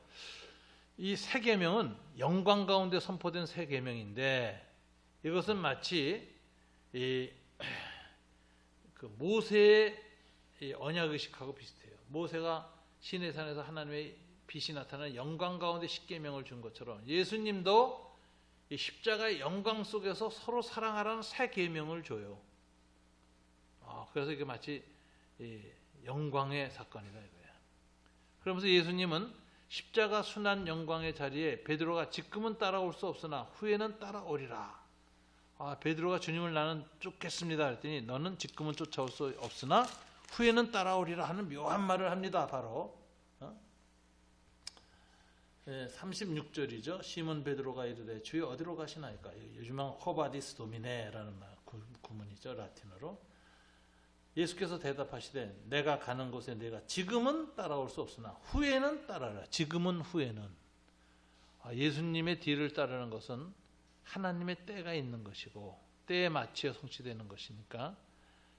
이 새 계명은 영광 가운데 선포된 새 계명인데 이것은 마치 그 모세의 언약 의식하고 비슷해요. 모세가 시내산에서 하나님의 빛이 나타나는 영광 가운데 십계명을 준 것처럼 예수님도 이 십자가의 영광 속에서 서로 사랑하라는 새 계명을 줘요. 그래서 이게 마치 영광의 사건이다 이거야. 그러면서 예수님은 십자가 순환 영광의 자리에 베드로가 지금은 따라올 수 없으나 후에는 따라오리라. 베드로가 주님을 나는 쫓겠습니다 그랬더니 너는 지금은 쫓아올 수 없으나 후에는 따라오리라 하는 묘한 말을 합니다. 바로 36절이죠. 시몬 베드로가 이르되 주여 어디로 가시나이까? 요즘은 호바디스 도미네라는 구문이죠. 라틴어로. 예수께서 대답하시되 내가 가는 곳에 내가 지금은 따라올 수 없으나 후에는 따라라. 지금은 후에는. 예수님의 뒤를 따르는 것은 하나님의 때가 있는 것이고 때에 맞춰 성취되는 것이니까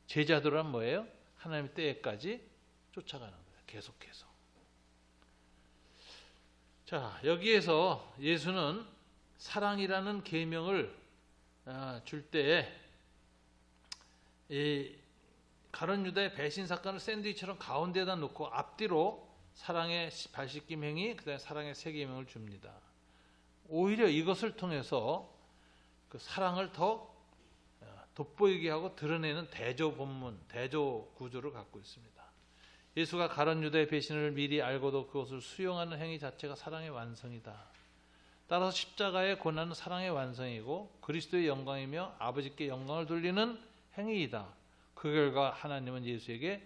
제자들은 뭐예요? 하나님의 때에까지 쫓아가는 거예요. 계속해서. 자, 여기에서 예수는 사랑이라는 계명을 줄 때에 이 가룟 유다의 배신 사건을 샌드위치처럼 가운데에다 놓고 앞뒤로 사랑의 발씻김 행위, 그다음에 사랑의 새 계명을 줍니다. 오히려 이것을 통해서 그 사랑을 더 돋보이게 하고 드러내는 대조 본문, 대조 구조를 갖고 있습니다. 예수가 가룟 유다의 배신을 미리 알고도 그것을 수용하는 행위 자체가 사랑의 완성이다. 따라서 십자가의 고난은 사랑의 완성이고 그리스도의 영광이며 아버지께 영광을 돌리는 행위이다. 그 결과 하나님은 예수에게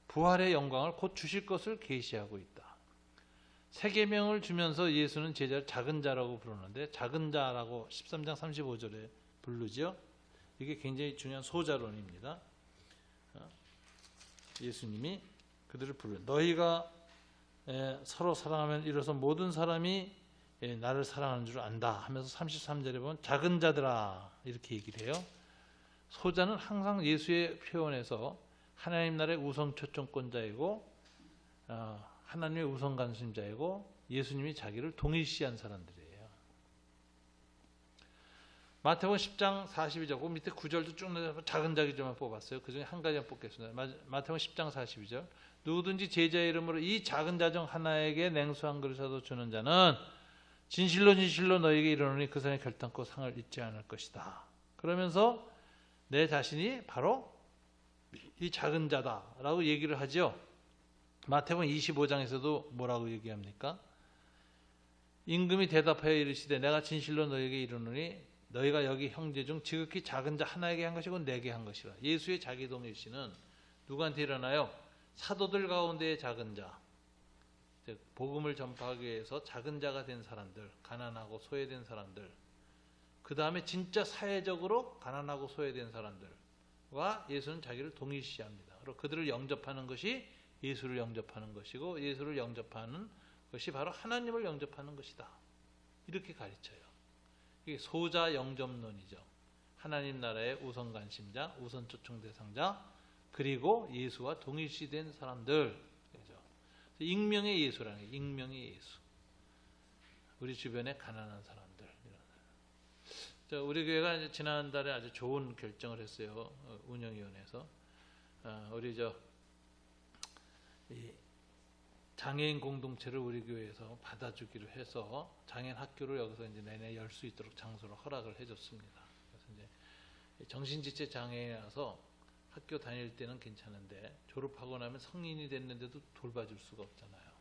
부활의 영광을 곧 주실 것을 계시하고 있다. 새 계명을 주면서 예수는 제자를 작은 자라고 부르는데 작은 자라고 13장 35절에 부르죠. 이게 굉장히 중요한 소자론입니다. 예수님이 그들을 부르 너희가 서로 사랑하면 이로써 모든 사람이 나를 사랑하는 줄 안다 하면서 33절에 보면 작은 자들아 이렇게 얘기를 해요. 소자는 항상 예수의 표현에서 하나님 나라의 우선 초청권자이고 하나님의 우선 관심자이고 예수님이 자기를 동일시한 사람들이에요. 마태복음 10장 42절, 그 밑에 9절도 쭉 내서 작은 자기들만 뽑았어요. 그 중에 한 가지만 뽑겠습니다. 마태복음 10장 42절, 누구든지 제자의 이름으로 이 작은 자 중 하나에게 냉수 한 그릇이라도 주는 자는 진실로 진실로 너에게 이르노니 그 사람이 결단코 상을 잊지 않을 것이다. 그러면서 내 자신이 바로 이 작은 자다라고 얘기를 하죠. 마태복음 25장에서도 뭐라고 얘기합니까? 임금이 대답하여 이르시되 내가 진실로 너에게 이르노니 너희가 여기 형제 중 지극히 작은 자 하나에게 한 것이고 내게 한 것이라. 예수의 자기 동일시는 누구한테 일어나요? 사도들 가운데의 작은 자, 즉 복음을 전파하기 위해서 작은 자가 된 사람들, 가난하고 소외된 사람들, 그 다음에 진짜 사회적으로 가난하고 소외된 사람들과 예수는 자기를 동일시합니다. 그리고 그들을 영접하는 것이 예수를 영접하는 것이고 예수를 영접하는 것이 바로 하나님을 영접하는 것이다. 이렇게 가르쳐요. 이게 소자 영접론이죠. 하나님 나라의 우선 관심자, 우선 초청 대상자, 그리고 예수와 동일시된 사람들. 그렇죠? 익명의 예수라는 게 익명의 예수. 우리 주변에 가난한 사람들. 우리 교회가 지난달에 아주 좋은 결정을 했어요. 운영위원회에서 우리 이 장애인 공동체를 우리 교회에서 받아주기로 해서 장애인 학교를 여기서 이제 내내 열 수 있도록 장소를 허락을 해줬습니다. 그래서 이제 정신지체 장애인이라서 학교 다닐 때는 괜찮은데 졸업하고 나면 성인이 됐는데도 돌봐줄 수가 없잖아요.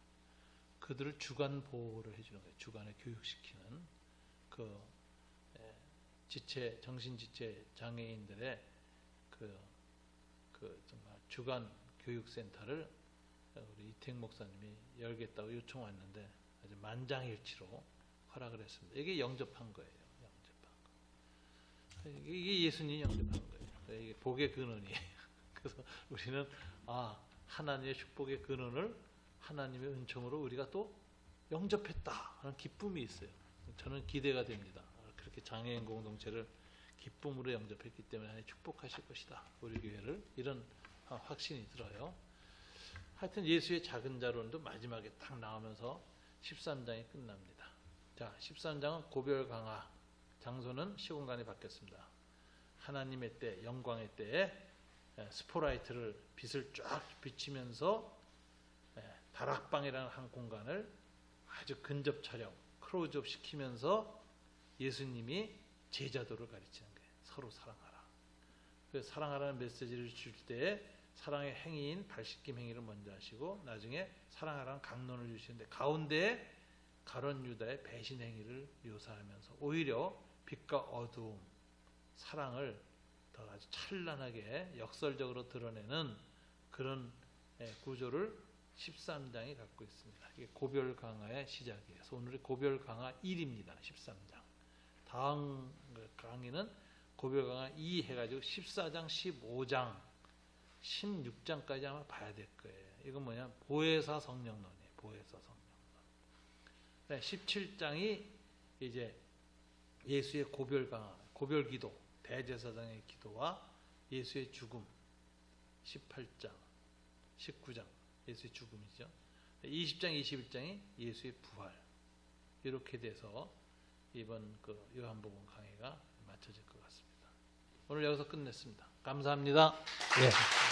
그들을 주간 보호를 해주는 거예요. 주간에 교육시키는 그 정신지체 장애인들의 그 정말 주간 교육센터를 우리 이택 목사님이 열겠다고 요청 왔는데 아주 만장일치로 허락을 했습니다. 이게 영접한 거예요. 영접한 거. 이게 예수님이 영접한 거예요. 이게 복의 근원이에요. 그래서 우리는 하나님의 축복의 근원을 하나님의 은총으로 우리가 또 영접했다 하는 기쁨이 있어요. 저는 기대가 됩니다. 그렇게 장애인 공동체를 기쁨으로 영접했기 때문에 하나님 축복하실 것이다. 우리 교회를 이런 확신이 들어요. 하여튼 예수의 작은 자론도 마지막에 딱 나오면서 13장이 끝납니다. 자, 13장은 고별 강화, 장소는 시공간이 바뀌었습니다. 하나님의 때, 영광의 때에 스포라이트를 빛을 쫙 비치면서 다락방이라는 한 공간을 아주 근접 촬영, 클로즈업 시키면서 예수님이 제자도를 가르치는 거예요. 서로 사랑하라. 그래서 사랑하라는 메시지를 줄 때에 사랑의 행위인 발씻김 행위를 먼저 하시고 나중에 사랑하라는 강론을 주시는데 가운데에 가룟 유다의 배신 행위를 묘사하면서 오히려 빛과 어두움, 사랑을 더 아주 찬란하게 역설적으로 드러내는 그런 구조를 13장이 갖고 있습니다. 이게 고별 강화의 시작이에요. 그래서 오늘이 고별 강화 1입니다. 13장. 다음 강의는 고별 강화 2 해가지고 14장, 15장, 16장까지 아마 봐야 될 거예요. 이건 뭐냐? 보혜사 성령론이에요. 보혜사 성령론. 17장이 이제 예수의 고별 강화, 고별 기도, 대제사장의 기도와 예수의 죽음. 18장, 19장 예수의 죽음이죠. 20장, 21장이 예수의 부활. 이렇게 돼서 이번 요한복음 강의가 마쳐질 것 같습니다. 오늘 여기서 끝냈습니다. 감사합니다. 예.